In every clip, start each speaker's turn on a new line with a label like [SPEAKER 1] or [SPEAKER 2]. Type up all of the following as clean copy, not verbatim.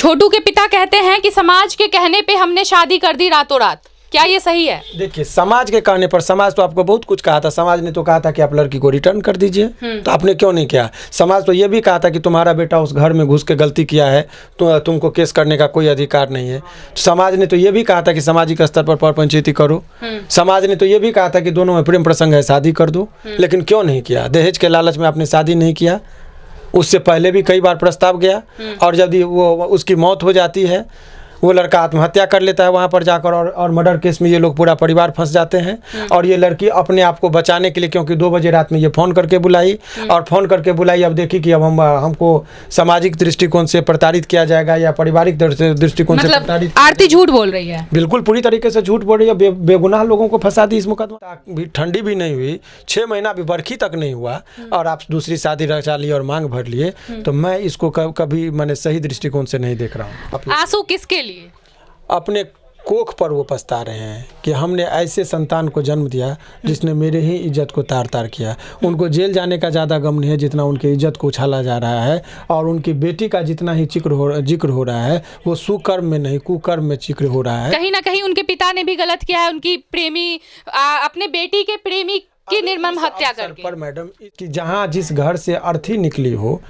[SPEAKER 1] छोटू के पिता कहते हैं कि समाज के कहने पे हमने शादी कर दी रातों रात, क्या ये सही है?
[SPEAKER 2] देखिए, समाज के कहने पर, समाज तो आपको बहुत कुछ कहा था। समाज ने तो कहा था कि आप लड़की को रिटर्न कर दीजिए, तो आपने क्यों नहीं किया? समाज तो ये भी कहा था कि तुम्हारा बेटा उस घर में घुस के गलती किया है, तो तुमको केस करने का कोई अधिकार नहीं है। तो समाज ने तो ये भी कहा था कि सामाजिक स्तर पर पंचायती करो। समाज ने तो ये भी कहा था कि दोनों में प्रेम प्रसंग है, शादी कर दो, लेकिन क्यों नहीं किया? दहेज के लालच में आपने शादी नहीं किया। उससे पहले भी कई बार प्रस्ताव गया, और जब वो उसकी मौत हो जाती है, वो लड़का आत्महत्या कर लेता है वहाँ पर जाकर, और मर्डर केस में ये लोग पूरा परिवार फंस जाते हैं। और ये लड़की अपने आप को बचाने के लिए, क्योंकि 2 बजे रात में ये फ़ोन करके बुलाई, और फ़ोन करके बुलाई, अब देखी कि अब हमको सामाजिक दृष्टिकोण से प्रताड़ित किया जाएगा या पारिवारिक दृष्टिकोण से प्रताड़ित।
[SPEAKER 1] आरती झूठ बोल रही है,
[SPEAKER 2] बिल्कुल पूरी तरीके से झूठ बोल रही है। बेगुनाह लोगों को फंसा दी इस मुकदमा भी। ठंडी भी नहीं हुई, 6 महीना भी बरखी तक नहीं हुआ, और आप दूसरी शादी रचा ली और मांग भर लिए, तो मैं इसको कभी मैंने सही दृष्टिकोण से नहीं देख रहा हूँ।
[SPEAKER 1] आंसू किसके लिए?
[SPEAKER 2] अपने कोख पर वो पछता रहे हैं कि हमने ऐसे संतान को जन्म दिया जिसने मेरे ही इज्जत को तार तार किया। उनको जेल जाने का ज़्यादा गम नहीं है जितना उनकी इज्जत को उछाला जा रहा है, और उनकी बेटी का जितना ही जिक्र हो रहा है, वो सुकर्म में नहीं कुकर्म में जिक्र हो रहा है।
[SPEAKER 1] कहीं ना कहीं उनके पिता ने भी गलत किया है, उनकी प्रेमी अपने बेटी के प्रेमी की निर्मम हत्या करके।
[SPEAKER 2] पर मैडम, कि जहाँ जिस घर से अर्थी निकली हो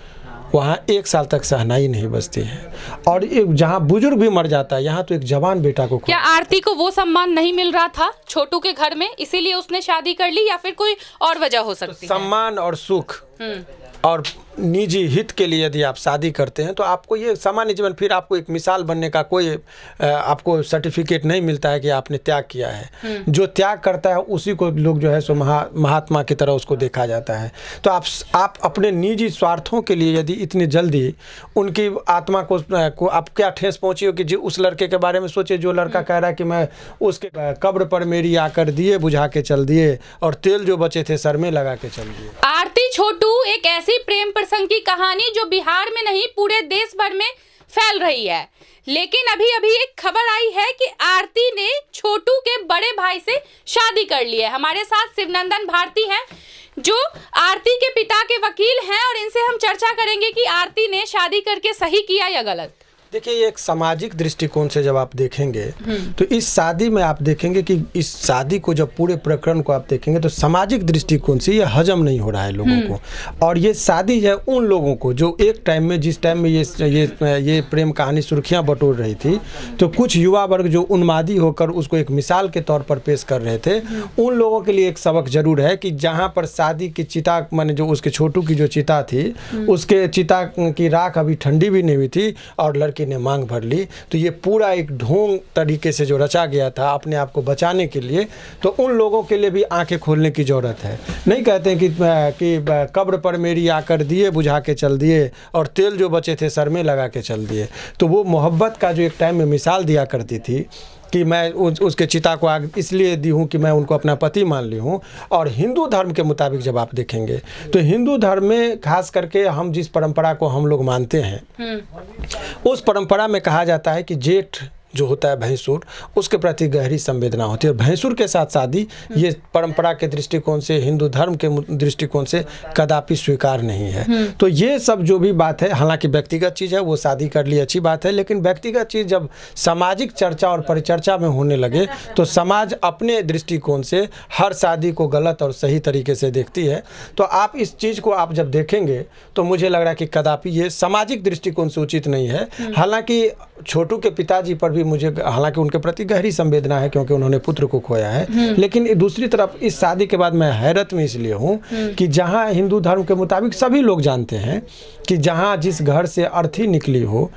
[SPEAKER 2] वहाँ 1 साल तक शहनाई नहीं बजती है, और जहाँ बुजुर्ग भी मर जाता है, यहाँ तो एक जवान बेटा को।
[SPEAKER 1] क्या आरती को वो सम्मान नहीं मिल रहा था छोटू के घर में, इसीलिए उसने शादी कर ली, या फिर कोई और वजह हो सकती है?
[SPEAKER 2] सम्मान और सुख और निजी हित के लिए यदि आप शादी करते हैं तो आपको ये सामान्य जीवन, फिर आपको एक मिसाल बनने का कोई आपको सर्टिफिकेट नहीं मिलता है कि आपने त्याग किया है। जो त्याग करता है उसी को लोग जो है सो महात्मा की तरह उसको देखा जाता है। तो आप अपने निजी स्वार्थों के लिए यदि इतनी जल्दी उनकी आत्मा को आप क्या ठेस पहुँची हो कि जी उस लड़के के बारे में सोचिए, जो लड़का कह रहा है कि मैं उसके कब्र पर मेरी आकर दिए बुझा के चल दिए, और तेल जो बचे थे सर में लगा के चल दिए।
[SPEAKER 1] आरती छोटू एक ऐसी प्रेम प्रसंग की कहानी जो बिहार में नहीं पूरे देश भर में फैल रही है। लेकिन अभी अभी एक खबर आई है कि आरती ने छोटू के बड़े भाई से शादी कर ली है। हमारे साथ शिवनंदन भारती हैं जो आरती के पिता के वकील हैं, और इनसे हम चर्चा करेंगे कि आरती ने शादी करके सही किया या गलत।
[SPEAKER 2] देखिए, ये एक सामाजिक दृष्टिकोण से जब आप देखेंगे तो इस शादी में आप देखेंगे कि इस शादी को जब पूरे प्रकरण को आप देखेंगे तो सामाजिक दृष्टिकोण से ये हजम नहीं हो रहा है लोगों को। और ये शादी है उन लोगों को जो एक टाइम में, जिस टाइम में ये प्रेम कहानी सुर्खियां बटोर रही थी, तो कुछ युवा वर्ग जो उन्मादी होकर उसको एक मिसाल के तौर पर पेश कर रहे थे, उन लोगों के लिए एक सबक जरूर है कि जहाँ पर शादी की चिता, माने जो उसके छोटू की जो चिता थी, उसके चिता की राख अभी ठंडी भी नहीं हुई थी और लड़की ने मांग भर ली, तो ये पूरा एक ढोंग तरीके से जो रचा गया था अपने आप को बचाने के लिए, तो उन लोगों के लिए भी आंखें खोलने की ज़रूरत है। नहीं कहते हैं कि कब्र पर मेरी आकर दिए बुझा के चल दिए, और तेल जो बचे थे सर में लगा के चल दिए। तो वो मोहब्बत का जो एक टाइम में मिसाल दिया करती थी कि मैं उसके चिता को आग इसलिए दी हूँ कि मैं उनको अपना पति मान ली हूँ। और हिंदू धर्म के मुताबिक जब आप देखेंगे तो हिंदू धर्म में खास करके हम जिस परंपरा को हम लोग मानते हैं, उस परंपरा में कहा जाता है कि जेठ जो होता है भैंसुर, उसके प्रति गहरी संवेदना होती है, और भैंसुर के साथ शादी ये परंपरा के दृष्टिकोण से, हिंदू धर्म के दृष्टिकोण से कदापि स्वीकार नहीं है। तो ये सब जो भी बात है, हालांकि व्यक्तिगत चीज़ है, वो शादी कर ली अच्छी बात है, लेकिन व्यक्तिगत चीज़ जब सामाजिक चर्चा और परिचर्चा में होने लगे तो समाज अपने दृष्टिकोण से हर शादी को गलत और सही तरीके से देखती है। तो आप इस चीज़ को आप जब देखेंगे तो मुझे लग रहा है कि कदापि ये सामाजिक दृष्टिकोण से उचित नहीं है। हालांकि छोटू के पिताजी पर भी मुझे, हालांकि उनके प्रति गहरी संवेदना है क्योंकि उन्होंने पुत्र को खोया है, लेकिन दूसरी तरफ इस शादी के बाद मैं हैरत में इसलिए हूँ कि जहाँ हिंदू धर्म के मुताबिक सभी लोग जानते हैं कि जहाँ जिस घर से अर्थी निकली हो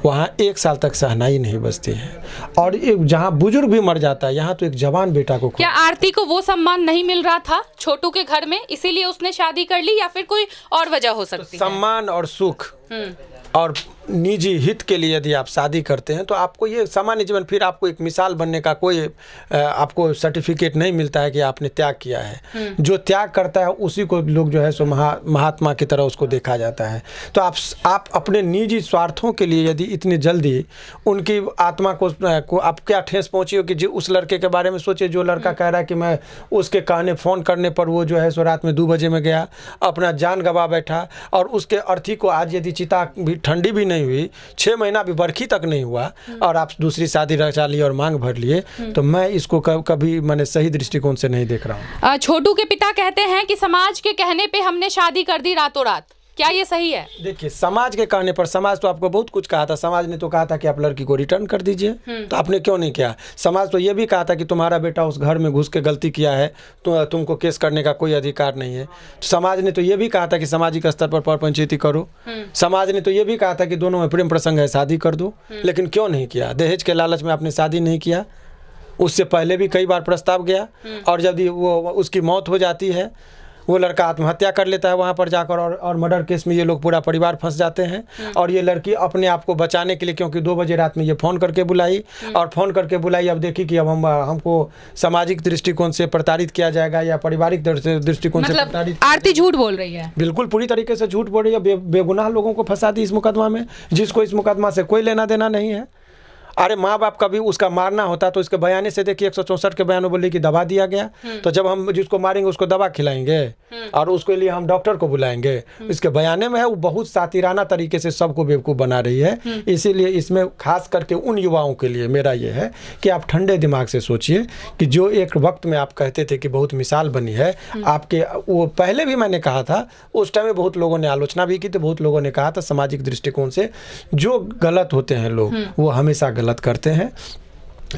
[SPEAKER 2] वहाँ 1 साल तक शहनाई नहीं बजती है, और जहाँ बुजुर्ग भी मर जाता है, यहाँ तो एक जवान बेटा को।
[SPEAKER 1] क्या आरती को वो सम्मान नहीं मिल रहा था छोटू के घर में, इसीलिए उसने शादी कर ली, या फिर कोई और वजह हो सकती है?
[SPEAKER 2] सम्मान और सुख और निजी हित के लिए यदि आप शादी करते हैं तो आपको ये सामान्य जीवन, फिर आपको एक मिसाल बनने का कोई आपको सर्टिफिकेट नहीं मिलता है कि आपने त्याग किया है। जो त्याग करता है उसी को लोग जो है सो महात्मा की तरह उसको देखा जाता है। तो आप अपने निजी स्वार्थों के लिए यदि इतनी जल्दी उनकी आत्मा को आप क्या ठेस पहुँची हो कि जी उस लड़के के बारे में सोचिए, जो लड़का कह रहा है कि मैं उसके फ़ोन करने पर वो जो है सो रात में 2 बजे में गया, अपना जान गंवा बैठा, और उसके अर्थी को आज यदि चिता भी ठंडी भी नहीं हुई, 6 महीना भी बरखी तक नहीं हुआ और आप दूसरी शादी रचा लिए और मांग भर लिए, तो मैं इसको कभी मैंने सही दृष्टिकोण से नहीं देख रहा हूँ।
[SPEAKER 1] छोटू के पिता कहते हैं कि समाज के कहने पे हमने शादी कर दी रातों रात, क्या ये सही है?
[SPEAKER 2] देखिए, समाज के कहने पर, समाज तो आपको बहुत कुछ कहा था। समाज ने तो कहा था कि आप लड़की को रिटर्न कर दीजिए, तो आपने क्यों नहीं किया? समाज तो ये भी कहा था कि तुम्हारा बेटा उस घर में घुस के गलती किया है, तो तुमको केस करने का कोई अधिकार नहीं है। तो समाज ने तो ये भी कहा था कि सामाजिक स्तर पर पंचायती करो। समाज ने तो ये भी कहा था कि दोनों में प्रेम प्रसंग है, शादी कर दो, लेकिन क्यों नहीं किया? दहेज के लालच में आपने शादी नहीं किया। उससे पहले भी कई बार प्रस्ताव गया, और जब वो उसकी मौत हो जाती है, वो लड़का आत्महत्या कर लेता है वहाँ पर जाकर, और मर्डर केस में ये लोग पूरा परिवार फंस जाते हैं। और ये लड़की अपने आप को बचाने के लिए, क्योंकि 2 बजे रात में ये फ़ोन करके बुलाई, और फ़ोन करके बुलाई, अब देखी कि अब हमको सामाजिक दृष्टिकोण से प्रताड़ित किया जाएगा या पारिवारिक दृष्टिकोण से प्रताड़ित।
[SPEAKER 1] आरती झूठ बोल रही है,
[SPEAKER 2] बिल्कुल पूरी तरीके से झूठ बोल रही है। बेगुनाह लोगों को फंसा दी इस मुकदमा में, जिसको इस मुकदमा से कोई लेना देना नहीं है। अरे माँ बाप का भी उसका मारना होता तो इसके बयाने से देखिए, 164 के बयान में बोले कि दवा दिया गया, तो जब हम जिसको मारेंगे उसको दवा खिलाएंगे और उसके लिए हम डॉक्टर को बुलाएंगे। इसके बयाने में है, वो बहुत सातिराना तरीके से सबको बेवकूफ़ बना रही है। इसीलिए इसमें खास करके उन युवाओं के लिए मेरा ये है कि आप ठंडे दिमाग से सोचिए कि जो एक वक्त में आप कहते थे कि बहुत मिसाल बनी है आपके, वो पहले भी मैंने कहा था, उस टाइम में बहुत लोगों ने आलोचना भी की थी, बहुत लोगों ने कहा था सामाजिक दृष्टिकोण से जो गलत होते हैं लोग वो हमेशा गलत करते हैं।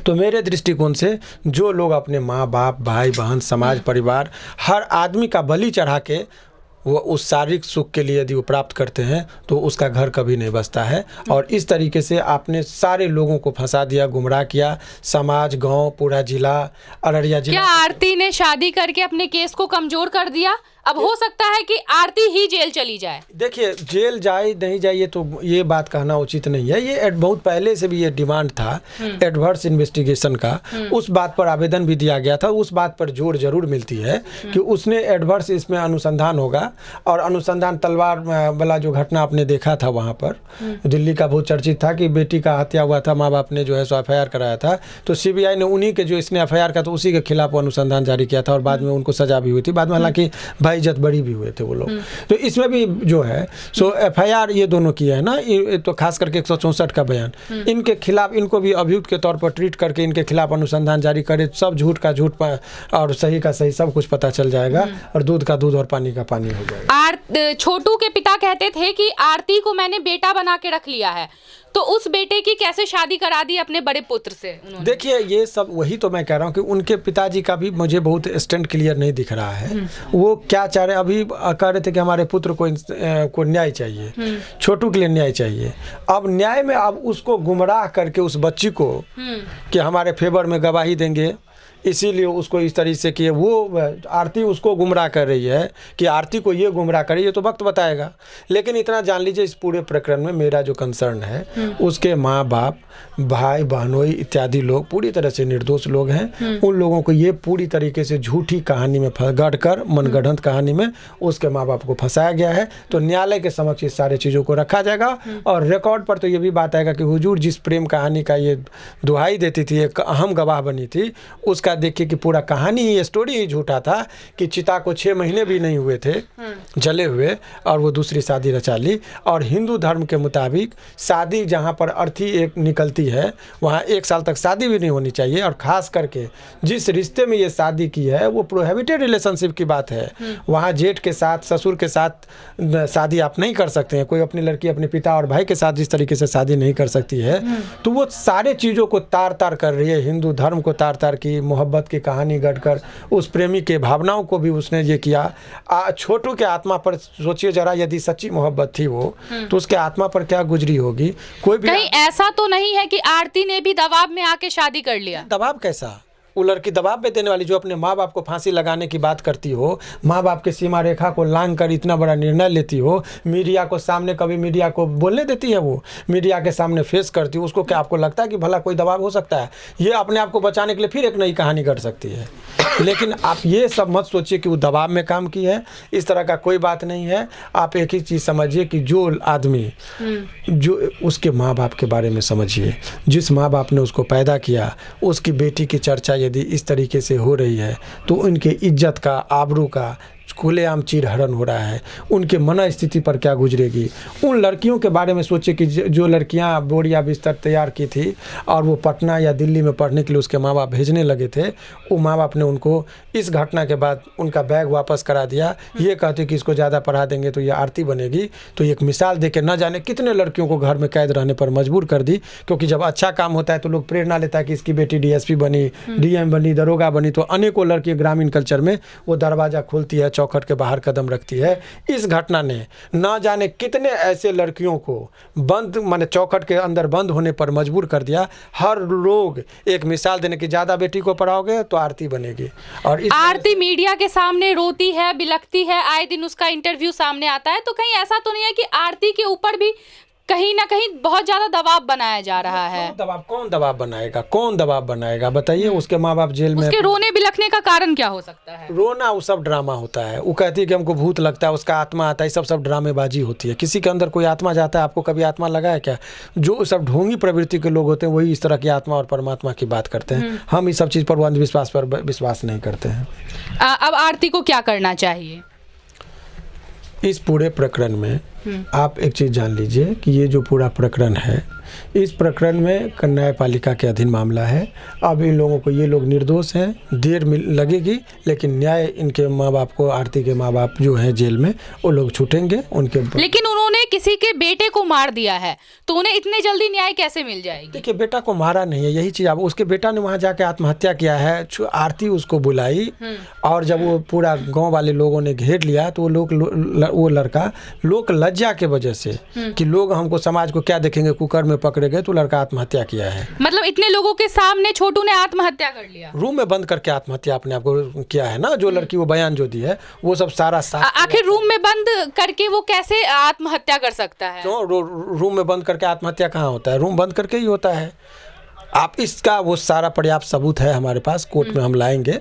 [SPEAKER 2] तो मेरे दृष्टिकोण से जो लोग अपने माँ बाप, भाई बहन, समाज, परिवार, हर आदमी का बलि चढ़ा के वो उस शारीरिक सुख के लिए यदि वो प्राप्त करते हैं तो उसका घर कभी नहीं बसता है। और इस तरीके से आपने सारे लोगों को फंसा दिया, गुमराह किया, समाज, गांव, पूरा जिला, अररिया जिला।
[SPEAKER 1] क्या आरती ने शादी करके अपने केस को कमजोर कर दिया? अब हो सकता है कि आरती ही जेल चली जाए।
[SPEAKER 2] देखिए, जेल जाए नहीं जाए तो ये बात कहना उचित नहीं है। ये बहुत पहले से भी ये डिमांड था एडवर्स इन्वेस्टिगेशन का, उस बात पर आवेदन भी दिया गया था। उस बात पर जोर जरूर मिलती है कि उसने एडवर्स इसमें अनुसंधान होगा, और अनुसंधान तलवार वाला जो घटना आपने देखा था वहाँ पर दिल्ली का बहुत चर्चित था कि बेटी का हत्या हुआ था, माँ बाप ने जो है सो FIR कराया था, तो CBI ने उन्हीं के जो इसने FIR का तो उसी के खिलाफ वो अनुसंधान जारी किया था, और बाद में उनको सजा भी हुई थी। बाद में हालांकि इज्जत बड़ी भी हुए थे वो लोग। तो इसमें भी जो है सो FIR ये दोनों किया है ना, तो खास करके 164 का बयान इनके खिलाफ, इनको भी अभियुक्त के तौर पर ट्रीट करके इनके खिलाफ अनुसंधान जारी करे, सब झूठ का झूठ और सही का सही सब कुछ पता चल जाएगा, और दूध का दूध और पानी का पानी हो जाएगा।
[SPEAKER 1] छोटू के पिता कहते थे कि आरती को मैंने बेटा बना के रख लिया है, तो उस बेटे की कैसे शादी करा दी अपने बड़े पुत्र से उन्होंने?
[SPEAKER 2] देखिए, ये सब वही तो मैं कह रहा हूँ कि उनके पिताजी का भी मुझे बहुत स्टैंड क्लियर नहीं दिख रहा है। वो क्या चाह रहे, अभी कह रहे थे कि हमारे पुत्र को न्याय चाहिए, छोटू के लिए न्याय चाहिए। अब न्याय में अब उसको गुमराह करके उस बच्ची को कि हमारे फेवर में गवाही देंगे, इसीलिए उसको इस तरीके से कि वो आरती उसको गुमराह कर रही है कि आरती को ये गुमराह कर रही है, तो वक्त बताएगा। लेकिन इतना जान लीजिए, इस पूरे प्रकरण में मेरा जो कंसर्न है उसके माँ बाप, भाई बहनोई इत्यादि लोग पूरी तरह से निर्दोष लोग हैं। उन लोगों को ये पूरी तरीके से झूठी कहानी में गढ़ कर, मनगढ़ंत कहानी में उसके माँ बाप को फंसाया गया है। तो न्यायालय के समक्ष इस सारे चीज़ों को रखा जाएगा, और रिकॉर्ड पर तो ये भी बात आएगा कि हुजूर जिस प्रेम कहानी का ये दुहाई देती थी, एक अहम गवाह बनी थी, उसका देखिए कि पूरा कहानी ही, स्टोरी ही झूठा था कि चिता को 6 महीने भी नहीं हुए थे जले हुए, और वो दूसरी शादी रचा ली। और हिंदू धर्म के मुताबिक शादी जहाँ पर अर्थी एक निकलती है वहाँ 1 साल तक शादी भी नहीं होनी चाहिए। और ख़ास करके जिस रिश्ते में ये शादी की है वो प्रोहिबिटेड रिलेशनशिप की बात है। वहाँ जेठ के साथ, ससुर के साथ शादी आप नहीं कर सकते हैं। कोई अपनी लड़की अपने पिता और भाई के साथ जिस तरीके से शादी नहीं कर सकती है, तो वो सारे चीज़ों को तार तार कर रही है, हिंदू धर्म को तार तार की, मोहब्बत की कहानी गढ़कर उस प्रेमी के भावनाओं को भी उसने ये किया। छोटू के आत्मा पर सोचिए जरा, यदि सच्ची मोहब्बत थी वो, तो उसके आत्मा पर क्या गुजरी होगी। कोई भी
[SPEAKER 1] कहीं ऐसा तो नहीं है कि आरती ने भी दबाव में आके शादी कर लिया?
[SPEAKER 2] दबाव कैसा? वो लड़की दबाव में देने वाली जो अपने माँ बाप को फांसी लगाने की बात करती हो, माँ बाप के सीमा रेखा को लांघ कर इतना बड़ा निर्णय लेती हो, मीडिया को सामने, कभी मीडिया को बोलने देती है, वो मीडिया के सामने फेस करती हो, उसको क्या आपको लगता है कि भला कोई दबाव हो सकता है? ये अपने आप को बचाने के लिए फिर एक नई कहानी कर सकती है। लेकिन आप ये सब मत सोचिए कि वो दबाव में काम की है, इस तरह का कोई बात नहीं है। आप एक ही चीज़ समझिए कि जो आदमी, जो उसके माँ बाप के बारे में समझिए, जिस माँ बाप ने उसको पैदा किया, उसकी बेटी की चर्चा यदि इस तरीके से हो रही है तो उनके इज्जत का, आबरू का खुलेआम चीरहरण हो रहा है, उनके मन स्थिति पर क्या गुजरेगी। उन लड़कियों के बारे में सोचिए कि जो लड़कियां बोरिया बिस्तर तैयार की थी और वो पटना या दिल्ली में पढ़ने के लिए उसके माँ बाप भेजने लगे थे, वो माँ बाप ने उनको इस घटना के बाद उनका बैग वापस करा दिया, ये कहते कि इसको ज़्यादा पढ़ा देंगे तो ये आरती बनेगी। तो एक मिसाल दे के न जाने कितने लड़कियों को घर में कैद रहने पर मजबूर कर दी, क्योंकि जब अच्छा काम होता है तो लोग प्रेरणा लेता है कि इसकी बेटी डीएसपी बनी, डीएम बनी, दरोगा बनी, तो अनेकों लड़कियां ग्रामीण कल्चर में वो दरवाज़ा खोलती है, चौखट के बाहर कदम रखती है। इस घटना ने न जाने कितने ऐसे लड़कियों को बंद माने चौखट के अंदर बंद होने पर मजबूर कर दिया। हर लोग एक मिसाल देने की, ज़्यादा बेटी को पढ़ाओगे तो आरती बनेगी। और
[SPEAKER 1] आरती मीडिया के सामने रोती है, बिलखती है, आए दिन उसका इंटरव्यू सामने आता है, तो कहीं ऐसा तो नहीं है कि आरती के ऊपर भी कहीं ना कहीं बहुत ज्यादा दबाव बनाया जा रहा है?
[SPEAKER 2] कौन दबाव बनाएगा, कौन दबाव बनाएगा बताइए। उसके माँ बाप जेल में,
[SPEAKER 1] उसके रोने बिलखने का कारण क्या हो सकता है?
[SPEAKER 2] रोना वो सब ड्रामा होता है। वो कहती है कि हमको भूत लगता है, उसका आत्मा आता है, सब ड्रामेबाजी होती है। किसी के अंदर कोई आत्मा जाता है, आपको कभी आत्मा लगा है क्या? जो सब ढोंगी प्रवृत्ति के लोग होते हैं वही इस तरह की आत्मा और परमात्मा की बात करते हैं। हम इस सब चीज़ पर, अंधविश्वास पर विश्वास नहीं करते हैं।
[SPEAKER 1] अब आरती को क्या करना चाहिए
[SPEAKER 2] इस पूरे प्रकरण में? आप एक चीज़ जान लीजिए कि ये जो पूरा प्रकरण है, इस प्रकरण में न्यायपालिका के अधीन मामला है। अब इन लोगों को, ये लोग निर्दोष हैं, देर लगेगी लेकिन न्याय, इनके माँ बाप को, आरती के माँ बाप जो हैं जेल में, वो लोग छूटेंगे उनके।
[SPEAKER 1] लेकिन उन्होंने किसी के बेटे को मार दिया है, तो उन्हें इतने जल्दी न्याय कैसे मिल जाएगी?
[SPEAKER 2] देखिए, बेटा को मारा नहीं है, यही चीज़। अब उसके बेटा ने वहाँ जाके आत्महत्या किया है, आरती उसको बुलाई, और जब वो पूरा गाँव वाले लोगों ने घेर लिया तो वो लड़का लोक लज्जा के वजह से कि लोग हमको, समाज को क्या देखेंगे, कुकर में पकड़े गए, तो लड़का आत्महत्या किया है।
[SPEAKER 1] मतलब इतने लोगों के सामने छोटू ने आत्महत्या कर लिया,
[SPEAKER 2] रूम में बंद करके आत्महत्या अपने आप को किया है ना। जो लड़की वो बयान जो दी है वो सब सारा
[SPEAKER 1] आखिर रूम में बंद करके वो कैसे आत्महत्या कर सकता है?
[SPEAKER 2] क्यों रूम में बंद करके आत्महत्या कहाँ होता है? रूम बंद करके ही होता है। आप इसका वो सारा पर्याप्त सबूत है हमारे पास, कोर्ट में हम लाएंगे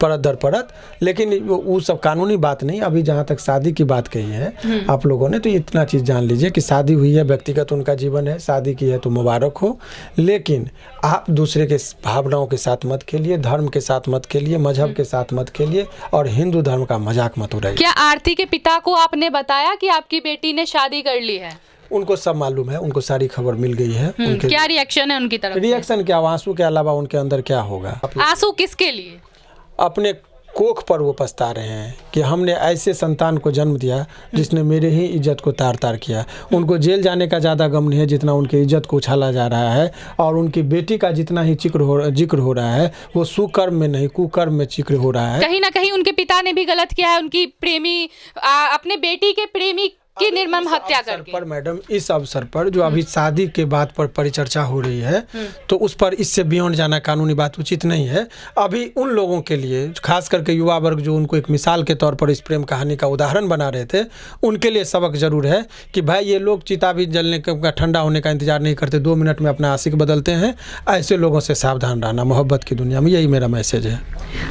[SPEAKER 2] परत दर परत। लेकिन वो सब कानूनी बात नहीं। अभी जहाँ तक शादी की बात कही है आप लोगों ने, तो इतना चीज़ जान लीजिए कि शादी हुई है, व्यक्तिगत उनका जीवन है, शादी की है तो मुबारक हो, लेकिन आप दूसरे के भावनाओं के साथ मत खेलिए, धर्म के साथ मत खेलिए, मजहब के साथ मत खेलिए, और हिंदू धर्म का मजाक मत उड़ाइए।
[SPEAKER 1] क्या आरती के पिता को आपने बताया कि आपकी बेटी ने शादी कर ली है?
[SPEAKER 2] उनको सब मालूम है, उनको सारी खबर मिल गई है। उनके
[SPEAKER 1] क्या रिएक्शन है उनकी तरफ?
[SPEAKER 2] रिएक्शन क्या, आंसू के अलावा उनके अंदर क्या होगा?
[SPEAKER 1] आंसू किसके लिए?
[SPEAKER 2] अपने कोख पर वो पछता रहे हैं कि हमने ऐसे संतान को जन्म दिया जिसने मेरे ही इज्जत को तार तार किया। उनको जेल जाने का ज़्यादा गम नहीं है जितना उनकी इज्जत को उछाला जा रहा है, और उनकी बेटी का जितना ही जिक्र हो रहा है वो सुकर्म में नहीं, कुकर्म में जिक्र हो रहा है।
[SPEAKER 1] कहीं ना कहीं उनके पिता ने भी गलत किया है, उनकी प्रेमी, अपने बेटी के प्रेमी की निर्मम हत्या करके।
[SPEAKER 2] पर मैडम, इस अवसर पर जो अभी शादी के बात पर परिचर्चा हो रही है, तो उस पर इससे बियॉन्ड जाना कानूनी बात उचित नहीं है। अभी उन लोगों के लिए, खास करके युवा वर्ग जो उनको एक मिसाल के तौर पर इस प्रेम कहानी का उदाहरण बना रहे थे, उनके लिए सबक जरूर है कि भाई ये लोग चिता भी जलने का, ठंडा होने का इंतजार नहीं करते, 2 मिनट में अपना आशिक बदलते हैं। ऐसे लोगों से सावधान रहना मोहब्बत की दुनिया में, यही मेरा मैसेज है।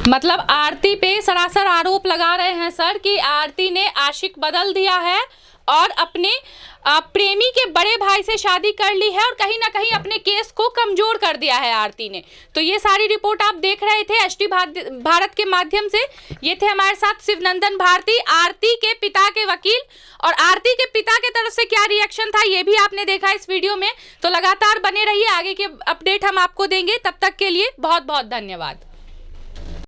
[SPEAKER 1] मतलब आरती पे सरासर आरोप लगा रहे हैं सर कि आरती ने आशिक बदल दिया है और अपने प्रेमी के बड़े भाई से शादी कर ली है, और कहीं ना कहीं अपने केस को कमजोर कर दिया है आरती ने। तो ये सारी रिपोर्ट आप देख रहे थे एचटी भारत के माध्यम से। ये थे हमारे साथ शिवनंदन भारती, आरती के पिता के वकील, और आरती के पिता के तरफ से क्या रिएक्शन था ये भी आपने देखा इस वीडियो में। तो लगातार बने रहिए, आगे के अपडेट हम आपको देंगे। तब तक के लिए बहुत बहुत धन्यवाद।